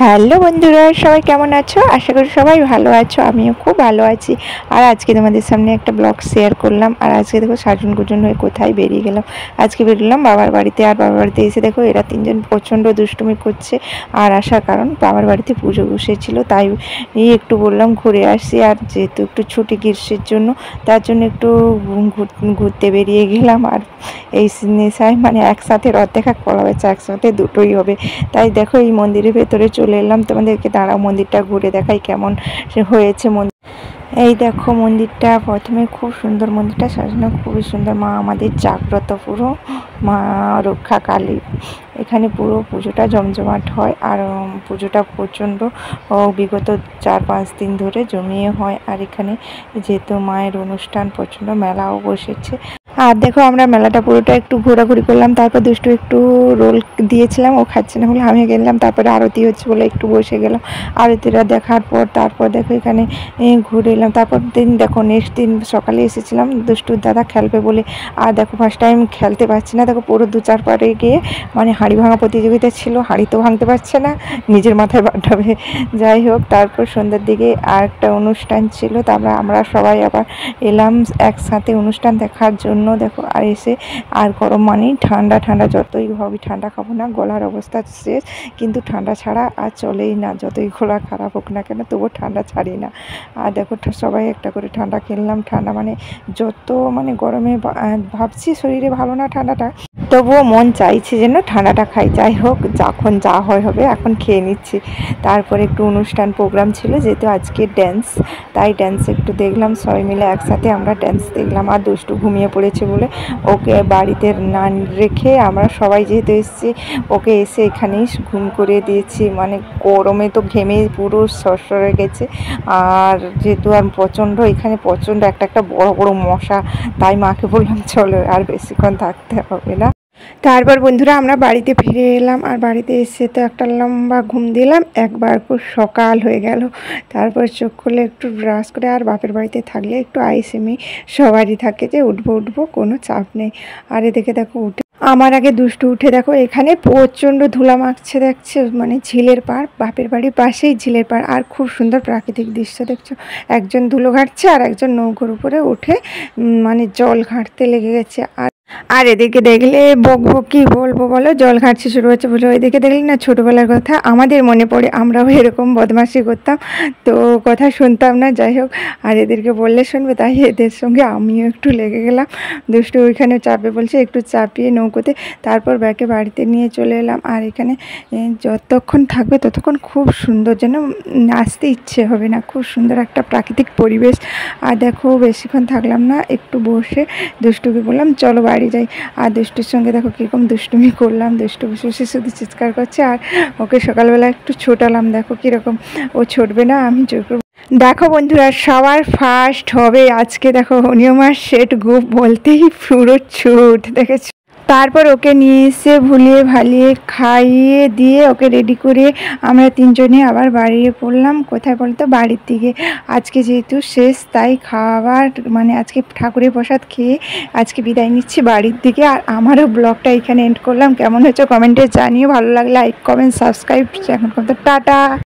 Hello বন্ধুরা, সবাই কেমন আছো? আশা করি সবাই ভালো আছো। আমিও খুব ভালো আছি। আর আজকে তোমাদের সামনে একটা ব্লগ শেয়ার করলাম। আর আজকে দেখো সাজুন গুজুন হয়ে কোথায় বেরিয়ে গেলাম। আজকে বেরোলাম বাবার বাড়িতে। আর বাবার বাড়িতে এসে দেখো এরা তিনজন প্রচণ্ড দুষ্টুমি করছে। আর আসার কারণ বাবার বাড়িতে পুজো বসেছিল, তাই একটু বললাম ঘুরে আসি। আর যেহেতু একটু ছুটি গ্রীষ্মের জন্য, তার জন্য একটু ঘুরতে বেরিয়ে গেলাম। আর এই নেশায় মানে একসাথে রথ দেখা করা হয়েছে, একসাথে দুটোই হবে। তাই দেখো এই মন্দিরের ভেতরে চলে এলাম। তোমাদেরকে দাঁড়াও মন্দিরটা ঘুরে দেখাই কেমন হয়েছে মন্দির। এই দেখো মন্দিরটা প্রথমে খুব সুন্দর, মন্দিরটা সাজানো খুবই সুন্দর। মা আমাদের জাগ্রত, পুরো মা রক্ষা কালী। এখানে পুরো পুজোটা জমজমাট হয়। আর পুজোটা প্রচণ্ড বিগত 4-5 দিন ধরে জমিয়ে হয়। আর এখানে যেহেতু মায়ের অনুষ্ঠান, প্রচণ্ড মেলাও বসেছে। আর দেখো আমরা মেলাটা পুরোটা একটু ঘোরাঘুরি করলাম। তারপর দুষ্টু একটু রোল দিয়েছিলাম, ও খাচ্ছে না বলে আমি গেলাম। তারপরে আরতি হচ্ছে বলে একটু বসে গেলাম। আরতিটা দেখার পর তারপর দেখো এখানে ঘুরে এলাম। তারপর দিন দেখো নেক্সট দিন সকালে এসেছিলাম দুষ্টুর দাদা খেলবে বলে। আর দেখো ফার্স্ট টাইম খেলতে পারছি না। দেখো পুরো 2-4 পারে গিয়ে মানে হাঁড়ি ভাঙা প্রতিযোগিতা ছিল, হাঁড়ি তো ভাঙতে পারছে না, নিজের মাথায় বাটাবে। যাই হোক, তারপর সন্ধ্যার দিকে আর একটা অনুষ্ঠান ছিল। তারপর আমরা সবাই আবার এলাম একসাথে অনুষ্ঠান দেখার জন্য। দেখো আর এসে আর গরম মানেই ঠান্ডা ঠান্ডা, যতই ভাবি ঠান্ডা খাবো না, গলার অবস্থা শেষ। কিন্তু ঠান্ডা ছাড়া আর চলেই না, যতই গলা খারাপ হোক না কেন তবুও ঠান্ডা ছাড়ি না। আর দেখো সবাই একটা করে ঠান্ডা খেললাম। ঠান্ডা মানে যত মানে গরমে ভাবছি শরীরে ভালো না ঠান্ডাটা, তবুও মন চাইছে যেন ঠান্ডাটা খাই। যাই হোক, যখন যা হয় হবে, এখন খেয়ে নিচ্ছি। তারপরে একটু অনুষ্ঠান প্রোগ্রাম ছিল, যেহেতু আজকে ড্যান্স, তাই ড্যান্স একটু দেখলাম। সবাই মিলে একসাথে আমরা ড্যান্স দেখলাম। আর দুষ্টু ঘুমিয়ে পড়েছে বলে ওকে বাড়িতে না রেখে আমরা সবাই যেহেতু এসেছি, ওকে এসে এখানেই ঘুম করে দিয়েছি। মানে গরমে তো ঘেমে পুরো সরসরে গেছে। আর যেহেতু আর প্রচণ্ড এখানে প্রচণ্ড একটা বড় বড় মশা, তাই মাকে বললাম চলো আর বেশিক্ষণ থাকতে হবে না। তারপর বন্ধুরা আমরা বাড়িতে ফিরে এলাম। আর বাড়িতে এসে তো একটা লম্বা ঘুম দিলাম, একবার খুব সকাল হয়ে গেল। তারপর চোখ খুলে একটু ব্রাশ করে, আর বাপের বাড়িতে থাকলে একটু আইসেমি সবারই থাকে যে উঠবো কোনো চাপ নেই। আর এদিকে দেখো উঠে আমার আগে দুষ্টু উঠে দেখো এখানে প্রচণ্ড ধুলা মাখছে, দেখছে মানে ঝিলের পাড়, বাপের বাড়ির পাশেই ঝিলের পাড়। আর খুব সুন্দর প্রাকৃতিক দৃশ্য দেখছো, একজন ধুলো ঘাঁটছে আর একজন নৌকোর উপরে উঠে মানে জল ঘাঁটতে লেগে গেছে। আর এদিকে দেখলে বকবক কি বলবো বলো, জল ঘাঁটছে শুরু হচ্ছে বলে। ওইদিকে দেখলে না ছোটোবেলার কথা আমাদের মনে পড়ে, আমরাও এরকম বদমাশি করতাম, তো কথা শুনতাম না। যাই হোক, আর এদেরকে বললে শুনবে, তাই এদের সঙ্গে আমিও একটু লেগে গেলাম। দুষ্টু ওইখানে চাপে বলছে, একটু চাপিয়ে নৌকোতে, তারপর ব্যাকে বাড়িতে নিয়ে চলে এলাম। আর এখানে যতক্ষণ থাকবে ততক্ষণ খুব সুন্দর, যেন আসতে ইচ্ছে হবে না, খুব সুন্দর একটা প্রাকৃতিক পরিবেশ। আর দেখো বেশিক্ষণ থাকলাম না, একটু বসে দুষ্টুকে বললাম চলো বাড়ি যাই। আর দুষ্টুর সঙ্গে দেখো কীরকম দুষ্টুমি করলাম, দুষ্টু বসে বসে শুধু চিৎকার করছে। আর ওকে সকালবেলা একটু ছোটালাম, দেখো কীরকম ও ছুটবে না, আমি জোর করব। দেখো বন্ধুরা সবার ফার্স্ট হবে আজকে। দেখো অনিয়মার সেট গ্রুপ বলতেই পুরো ছুট, দেখেছো। তারপর ওকে নিয়ে এসে ভুলিয়ে ভালিয়ে খাইয়ে দিয়ে ওকে রেডি করে আমরা তিনজনে আবার বেরিয়ে পড়লাম। কোথায় বলতো, বাড়ির দিকে। আজকে যেহেতু শেষ, তাই খাবার মানে আজকে ঠাকুরের প্রসাদ খেয়ে আজকে বিদায় নিচ্ছি বাড়ির দিকে। আর আমারও ব্লগটা এখানে এন্ড করলাম। কেমন হয়েছে কমেন্টে জানিও, ভালো লাগলে লাইক কমেন্ট সাবস্ক্রাইব। এখন টাটা।